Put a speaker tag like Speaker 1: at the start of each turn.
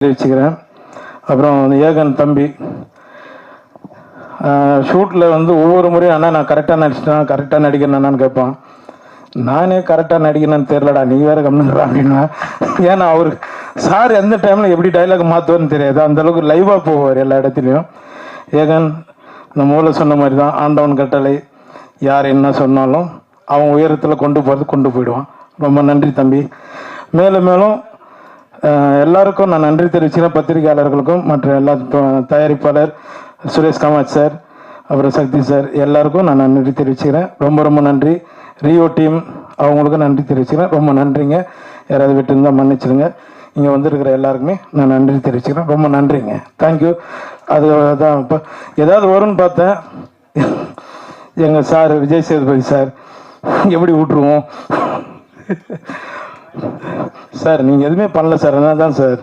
Speaker 1: தெரிவிச்சுக்கிறேன். அப்புறம் ஏகன் தம்பி ஷூட்டில் வந்து ஒவ்வொரு முறையும் அண்ணா நான் கரெக்டாக நடிச்சிட்டேன், கரெக்டாக நடிக்கிறேன்னு கேட்பான். நானே கரெக்டாக நடிக்கிறேன்னு தெரிலடா, நீ வேறு கம்முன்றா அப்படின்னா. ஏன்னா அவர் சார் எந்த டைமில் எப்படி டைலாக் மாற்றுவார்னு தெரியாது, அந்தளவுக்கு லைவாக போவார் எல்லா இடத்துலையும். ஏகன் இந்த மூலம் சொன்ன மாதிரி தான், ஆண்டவன் கட்டளை, யார் என்ன சொன்னாலும் அவன் உயரத்தில் கொண்டு போகிறது கொண்டு போயிடுவான். ரொம்ப நன்றி தம்பி. மேலும் மேலும் எல்லாருக்கும் நான் நன்றி தெரிவிச்சுக்கிறேன், பத்திரிகையாளர்களுக்கும் மற்ற எல்லா தயாரிப்பாளர் சுரேஷ் காமாட்சி சார், அப்புறம் சக்தி சார், எல்லாருக்கும் நான் நன்றி தெரிவிச்சுக்கிறேன். ரொம்ப ரொம்ப நன்றி. ரியோ டீம் அவங்களுக்கும் நன்றி தெரிவிச்சுக்கிறேன். ரொம்ப நன்றிங்க. யாராவது விட்டு இருந்தால் மன்னிச்சிடுங்க. இங்கே வந்திருக்கிற எல்லாருக்குமே நான் நன்றி தெரிவிச்சுக்கிறேன். ரொம்ப நன்றிங்க. தேங்க்யூ. அதுதான் இப்போ ஏதாவது வரும்னு பார்த்தேன். எங்கள் சார் விஜய் சேதுபதி சார் எப்படி விட்டுருவோம் சார், நீங்கள் எதுவுமே பண்ணல சார், என்ன தான் சார்